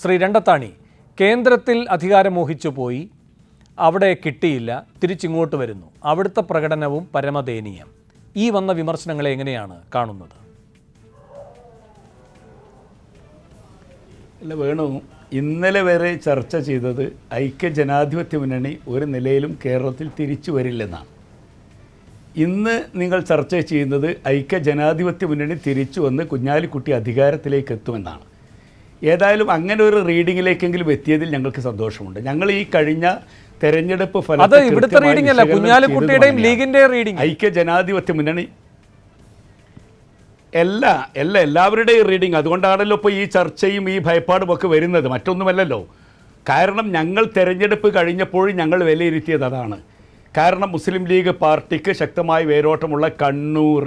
ശ്രീ രണ്ടത്താണി, കേന്ദ്രത്തിൽ അധികാരം മോഹിച്ചു പോയി, അവിടെ കിട്ടിയില്ല, തിരിച്ചിങ്ങോട്ട് വരുന്നു, അവിടുത്തെ പ്രകടനവും പരമദയനീയം. ഈ വന്ന വിമർശനങ്ങളെ എങ്ങനെയാണ് കാണുന്നത്? അല്ല വേണു, ഇന്നലെ വരെ ചർച്ച ചെയ്തത് ഐക്യജനാധിപത്യ മുന്നണി ഒരു നിലയിലും കേരളത്തിൽ തിരിച്ചു വരില്ലെന്നാണ്. ഇന്ന് നിങ്ങൾ ചർച്ച ചെയ്യുന്നത് ഐക്യജനാധിപത്യ മുന്നണി തിരിച്ചു വന്ന് കുഞ്ഞാലിക്കുട്ടി അധികാരത്തിലേക്ക് എത്തുമെന്നാണ്. ഏതായാലും അങ്ങനെ ഒരു റീഡിങ്ങിലേക്കെങ്കിലും എത്തിയതിൽ ഞങ്ങൾക്ക് സന്തോഷമുണ്ട്. ഞങ്ങൾ ഈ കഴിഞ്ഞ തെരഞ്ഞെടുപ്പ് ഐക്യജനാധിപത്യ മുന്നണി എല്ലാവരുടെയും റീഡിങ്. അതുകൊണ്ടാണല്ലോ ഇപ്പോൾ ഈ ചർച്ചയും ഈ ഭയപ്പാടും ഒക്കെ വരുന്നത്, മറ്റൊന്നുമല്ലല്ലോ. കാരണം ഞങ്ങൾ തെരഞ്ഞെടുപ്പ് കഴിഞ്ഞപ്പോഴും ഞങ്ങൾ വിലയിരുത്തിയത് അതാണ്. കാരണം മുസ്ലിം ലീഗ് പാർട്ടിക്ക് ശക്തമായ വേരോട്ടമുള്ള കണ്ണൂർ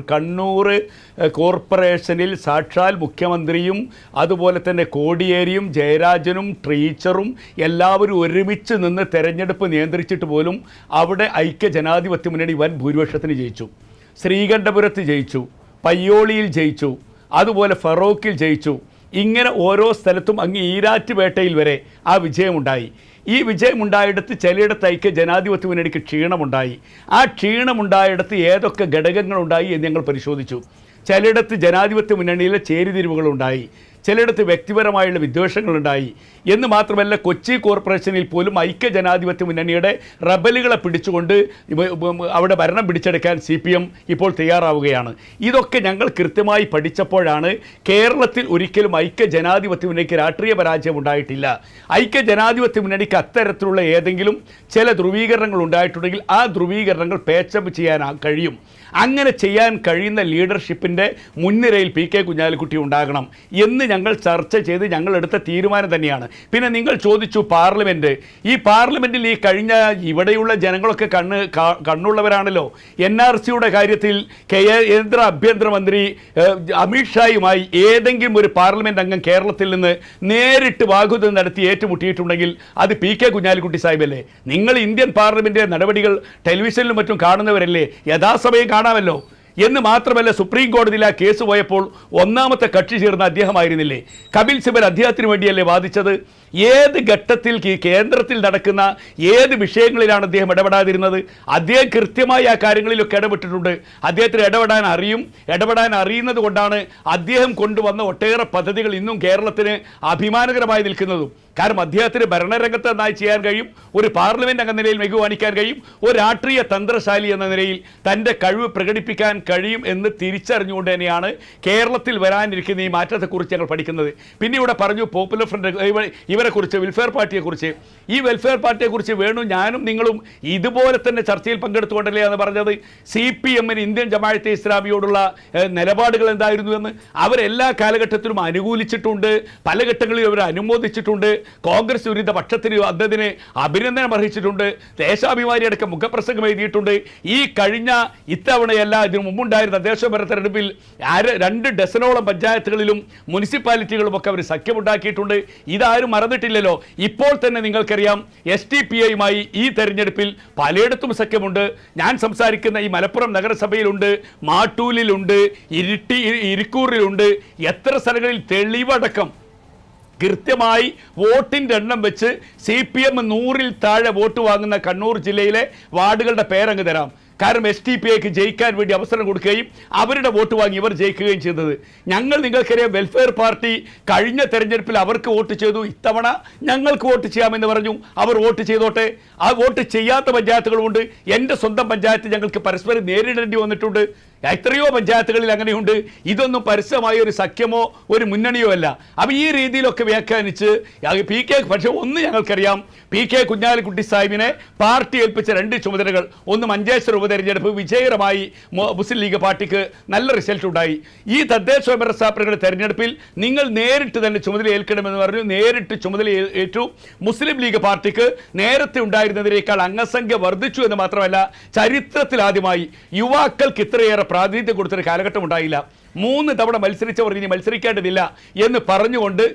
കോർപ്പറേഷനിൽ സാക്ഷാൽ മുഖ്യമന്ത്രിയും അതുപോലെ തന്നെ കോടിയേരിയും ജയരാജനും ടീച്ചറും എല്ലാവരും ഒരുമിച്ച് നിന്ന് തെരഞ്ഞെടുപ്പ് നിയന്ത്രിച്ചിട്ട് പോലും അവിടെ ഐക്യജനാധിപത്യ മുന്നണി വൻ ഭൂരിപക്ഷത്തിന് ജയിച്ചു. ശ്രീകണ്ഠപുരത്ത് ജയിച്ചു, പയ്യോളിയിൽ ജയിച്ചു, അതുപോലെ ഫറോക്കിൽ ജയിച്ചു. ഇങ്ങനെ ഓരോ സ്ഥലത്തും അങ്ങ് ഈരാറ്റുപേട്ടയിൽ വരെ ആ വിജയമുണ്ടായി. ഈ വിജയമുണ്ടായിടത്ത് ചിലയിടത്ത് ഐക്യജനാധിപത്യ മുന്നണിക്ക് ക്ഷീണമുണ്ടായി. ആ ക്ഷീണമുണ്ടായിടത്ത് ഏതൊക്കെ ഘടകങ്ങളുണ്ടായി എന്ന് ഞങ്ങൾ പരിശോധിച്ചു. ചിലയിടത്ത് ജനാധിപത്യ മുന്നണിയിലെ ചേരിതിരിവുകളുണ്ടായി, ചിലയിടത്ത് വ്യക്തിപരമായുള്ള വിദ്വേഷങ്ങളുണ്ടായി. എന്ന് മാത്രമല്ല, കൊച്ചി കോർപ്പറേഷനിൽ പോലും ഐക്യജനാധിപത്യ മുന്നണിയുടെ റബലുകളെ പിടിച്ചുകൊണ്ട് അവിടെ ഭരണം പിടിച്ചെടുക്കാൻ CPM ഇപ്പോൾ തയ്യാറാവുകയാണ്. ഇതൊക്കെ ഞങ്ങൾ കൃത്യമായി പഠിച്ചപ്പോഴാണ് കേരളത്തിൽ ഒരിക്കലും ഐക്യജനാധിപത്യ മുന്നണിക്ക് രാഷ്ട്രീയ പരാജയം ഉണ്ടായിട്ടില്ല. ഐക്യജനാധിപത്യ മുന്നണിക്ക് അത്തരത്തിലുള്ള ഏതെങ്കിലും ചില ധ്രുവീകരണങ്ങൾ ഉണ്ടായിട്ടുണ്ടെങ്കിൽ ആ ധ്രുവീകരണങ്ങൾ പേച്ചപ്പ് ചെയ്യാൻ കഴിയും. അങ്ങനെ ചെയ്യാൻ കഴിയുന്ന ലീഡർഷിപ്പിൻ്റെ മുൻനിരയിൽ PK കുഞ്ഞാലിക്കുട്ടി ഉണ്ടാകണം എന്ന് ഞങ്ങൾ ചർച്ച ചെയ്ത് ഞങ്ങളെടുത്ത തീരുമാനം തന്നെയാണ്. പിന്നെ നിങ്ങൾ ചോദിച്ചു പാർലമെൻറ്റ്. ഈ പാർലമെൻറ്റിൽ ഈ കഴിഞ്ഞ ഇവിടെയുള്ള ജനങ്ങളൊക്കെ കണ്ണുള്ളവരാണല്ലോ. NRCയുടെ കാര്യത്തിൽ കേന്ദ്ര ആഭ്യന്തരമന്ത്രി അമിത്ഷായുമായി ഏതെങ്കിലും ഒരു പാർലമെൻറ്റ് അംഗം കേരളത്തിൽ നിന്ന് നേരിട്ട് വാഗ്വാദം നടത്തി ഏറ്റുമുട്ടിയിട്ടുണ്ടെങ്കിൽ അത് PK കുഞ്ഞാലിക്കുട്ടി സാഹിബല്ലേ. നിങ്ങൾ ഇന്ത്യൻ പാർലമെൻറ്റിലെ നടപടികൾ ടെലിവിഷനിലും മറ്റും കാണുന്നവരല്ലേ, യഥാസമയം കാണാമല്ലോ. എന്ന് മാത്രമല്ല, സുപ്രീം കോടതിയിൽ ആ കേസ് പോയപ്പോൾ ഒന്നാമത്തെ കക്ഷി ചേർന്ന അദ്ദേഹമായിരുന്നില്ലേ? കപിൽ സിബൽ അദ്ദേഹത്തിന് വേണ്ടിയല്ലേ വാദിച്ചത്? ഏത് ഘട്ടത്തിൽ കേന്ദ്രത്തിൽ നടക്കുന്ന ഏത് വിഷയങ്ങളിലാണ് അദ്ദേഹം ഇടപെടാതിരുന്നത്? അദ്ദേഹം കൃത്യമായി ആ കാര്യങ്ങളിലൊക്കെ ഇടപെട്ടിട്ടുണ്ട്. അദ്ദേഹത്തിന് ഇടപെടാൻ അറിയുന്നത് കൊണ്ടാണ് അദ്ദേഹം കൊണ്ടുവന്ന ഒട്ടേറെ പദ്ധതികൾ ഇന്നും കേരളത്തിന് അഭിമാനകരമായി നിൽക്കുന്നതും. കാരണം അദ്ദേഹത്തിന് ഭരണരംഗത്ത് നന്നായി ചെയ്യാൻ കഴിയും, ഒരു പാർലമെൻറ്റ് അംഗ നിലയിൽ മികവ് കാണിക്കാൻ കഴിയും, ഒരു രാഷ്ട്രീയ തന്ത്രശാലി എന്ന നിലയിൽ തൻ്റെ കഴിവ് പ്രകടിപ്പിക്കാൻ കഴിയും എന്ന് തിരിച്ചറിഞ്ഞുകൊണ്ട് തന്നെയാണ് കേരളത്തിൽ വരാനിരിക്കുന്ന ഈ മാറ്റത്തെക്കുറിച്ച് ഞങ്ങൾ പഠിക്കുന്നത്. പിന്നെ ഇവിടെ പറഞ്ഞു പോപ്പുലർ ഫ്രണ്ട് ഇവരെക്കുറിച്ച്, വെൽഫെയർ പാർട്ടിയെക്കുറിച്ച്. ഈ വെൽഫെയർ പാർട്ടിയെക്കുറിച്ച് വേണു ഞാനും നിങ്ങളും ഇതുപോലെ തന്നെ ചർച്ചയിൽ പങ്കെടുത്തുകൊണ്ടല്ലേ എന്ന് പറഞ്ഞത്. CPMന് ഇന്ത്യൻ ജമാഅത്തെ ഇസ്ലാമിയോടുള്ള നിലപാടുകൾ എന്തായിരുന്നു എന്ന് അവരെല്ലാ കാലഘട്ടത്തിലും അനുകൂലിച്ചിട്ടുണ്ട്, പല ഘട്ടങ്ങളിലും അവർ അനുമോദിച്ചിട്ടുണ്ട്. കോൺഗ്രസ് വിരുദ്ധ പക്ഷത്തിന് അതിന് അഭിനന്ദനം അർഹിച്ചിട്ടുണ്ട്, ദേശാഭിമാനി അടക്കം മുഖപ്രസംഗം എഴുതിയിട്ടുണ്ട്. ഈ കഴിഞ്ഞ ഇത്തവണയല്ല, ഇതിനു മുമ്പുണ്ടായിരുന്ന തദ്ദേശഭരണ തെരഞ്ഞെടുപ്പിൽ 2 ഡസനോളം പഞ്ചായത്തുകളിലും മുനിസിപ്പാലിറ്റികളും ഒക്കെ അവർ സഖ്യമുണ്ടാക്കിയിട്ടുണ്ട്. ഇതാരും മറന്നിട്ടില്ലല്ലോ. ഇപ്പോൾ തന്നെ നിങ്ങൾക്കറിയാം SDPIയുമായി ഈ തെരഞ്ഞെടുപ്പിൽ പലയിടത്തും സഖ്യമുണ്ട്. ഞാൻ സംസാരിക്കുന്ന ഈ മലപ്പുറം നഗരസഭയിലുണ്ട്, മാട്ടൂലിലുണ്ട്, ഇരിക്കൂറിലുണ്ട്, എത്ര സ്ഥലങ്ങളിൽ തെളിവടക്കം കൃത്യമായി വോട്ടിൻ്റെ എണ്ണം വെച്ച് CPM 100-ൽ താഴെ വോട്ട് വാങ്ങുന്ന കണ്ണൂർ ജില്ലയിലെ വാർഡുകളുടെ പേരങ്ങ് തരാം. കാരണം SDPIക്ക് ജയിക്കാൻ വേണ്ടി അവസരം കൊടുക്കുകയും അവരുടെ വോട്ട് വാങ്ങി ഇവർ ജയിക്കുകയും ചെയ്തത്. നിങ്ങൾക്കറിയാം, വെൽഫെയർ പാർട്ടി കഴിഞ്ഞ തെരഞ്ഞെടുപ്പിൽ അവർക്ക് വോട്ട് ചെയ്തു, ഇത്തവണ ഞങ്ങൾക്ക് വോട്ട് ചെയ്യാമെന്ന് പറഞ്ഞു. അവർ വോട്ട് ചെയ്തോട്ടെ. ആ വോട്ട് ചെയ്യാത്ത പഞ്ചായത്തുകളുമുണ്ട്. എൻ്റെ സ്വന്തം പഞ്ചായത്ത് ഞങ്ങൾക്ക് പരസ്പരം നേരിടേണ്ടി വന്നിട്ടുണ്ട്. എത്രയോ പഞ്ചായത്തുകളിൽ അങ്ങനെയുണ്ട്. ഇതൊന്നും പരസ്യമായ ഒരു സഖ്യമോ ഒരു മുന്നണിയോ അല്ല. അപ്പോൾ ഈ രീതിയിലൊക്കെ വ്യാഖ്യാനിച്ച് പക്ഷേ ഒന്ന് ഞങ്ങൾക്കറിയാം, PK കുഞ്ഞാലിക്കുട്ടി സാഹിബിനെ പാർട്ടി ഏൽപ്പിച്ച 2 ചുമതലകൾ. ഒന്ന് മഞ്ചേശ്വരം ഉപതെരഞ്ഞെടുപ്പ് വിജയകരമായി മുസ്ലിം ലീഗ് പാർട്ടിക്ക് നല്ല റിസൾട്ട് ഉണ്ടായി. ഈ തദ്ദേശ സ്വയംഭരണ സ്ഥാപനങ്ങളുടെ തെരഞ്ഞെടുപ്പിൽ നിങ്ങൾ നേരിട്ട് തന്നെ ചുമതല ഏൽക്കണമെന്ന് പറഞ്ഞു. നേരിട്ട് ചുമതല ഏറ്റു. മുസ്ലിം ലീഗ് പാർട്ടിക്ക് നേരത്തെ ഉണ്ടായിരുന്നതിനേക്കാൾ അംഗസംഖ്യ വർദ്ധിച്ചു എന്ന് മാത്രമല്ല, ചരിത്രത്തിൽ ആദ്യമായി യുവാക്കൾക്ക് ഇത്രയേറെ പ്രാതിനിധ്യം കൊടുത്തൊരു കാലഘട്ടം ഉണ്ടായില്ല. 3 തവണ മത്സരിച്ചവർ ഇനി മത്സരിക്കേണ്ടതില്ല എന്ന് പറഞ്ഞുകൊണ്ട്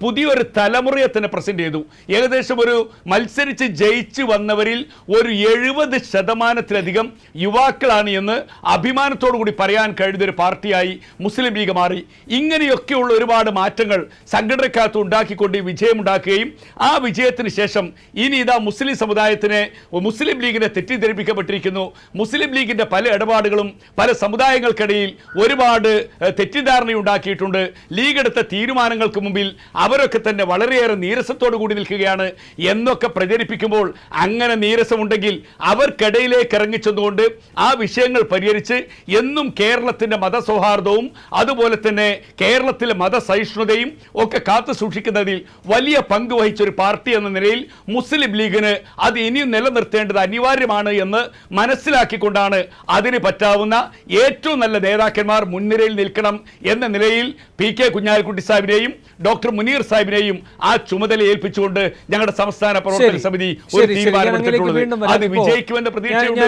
പുതിയൊരു തലമുറയെ തന്നെ പ്രസന്റ് ചെയ്തു. ഏകദേശം ഒരു മത്സരിച്ച് ജയിച്ചു വന്നവരിൽ ഒരു 70% യുവാക്കളാണ് എന്ന് അഭിമാനത്തോടു കൂടി പറയാൻ കഴിയുന്ന ഒരു പാർട്ടിയായി മുസ്ലിം ലീഗ് മാറി. ഇങ്ങനെയൊക്കെയുള്ള ഒരുപാട് മാറ്റങ്ങൾ സംഘടനക്കകത്ത് ഉണ്ടാക്കിക്കൊണ്ട് വിജയമുണ്ടാക്കുകയും ആ വിജയത്തിന് ശേഷം ഇനി ഇതാ മുസ്ലിം സമുദായത്തിന് മുസ്ലിം ലീഗിനെ തെറ്റിദ്ധരിപ്പിക്കപ്പെട്ടിരിക്കുന്നു. മുസ്ലിം ലീഗിന്റെ പല ഇടപാടുകളും പല സമുദായങ്ങൾക്കിടയിൽ ഒരുപാട് തെറ്റിദ്ധാരണയുണ്ടാക്കിയിട്ടുണ്ട്. ലീഗ് എടുത്ത തീരുമാനങ്ങൾക്ക് മുമ്പിൽ അവരൊക്കെ തന്നെ വളരെയേറെ നീരസത്തോടു കൂടി നിൽക്കുകയാണ് എന്നൊക്കെ പ്രചരിപ്പിക്കുമ്പോൾ അങ്ങനെ നീരസമുണ്ടെങ്കിൽ അവർക്കിടയിലേക്ക് ഇറങ്ങിച്ചെന്നുകൊണ്ട് ആ വിഷയങ്ങൾ പരിഹരിച്ച് എന്നും കേരളത്തിന്റെ മതസൗഹാർദ്ദവും അതുപോലെ തന്നെ കേരളത്തിലെ മതസഹിഷ്ണുതയും ഒക്കെ കാത്തു സൂക്ഷിക്കുന്നതിൽ വലിയ പങ്ക് വഹിച്ച ഒരു പാർട്ടി എന്ന നിലയിൽ മുസ്ലിം ലീഗിന് അത് ഇനിയും നിലനിർത്തേണ്ടത് അനിവാര്യമാണ് എന്ന് മനസ്സിലാക്കിക്കൊണ്ടാണ് അതിന് പറ്റാവുന്ന ഏറ്റവും നല്ല നേതാക്കന്മാർ മുൻനിരയിൽ നിൽക്കണം എന്ന നിലയിൽ PK കുഞ്ഞാലിക്കുട്ടി സാഹിബിനെയും ഡോക്ടർ മുനീർ സാഹിബിനെയും ആ ചുമതല ഏൽപ്പിച്ചുകൊണ്ട് ഞങ്ങളുടെ സംസ്ഥാന പ്രവർത്തക സമിതി ഒരു തീരുമാനമെടുത്തിട്ടുള്ളത്. അത് വിജയിക്കുമെന്ന പ്രതീക്ഷയുണ്ട്.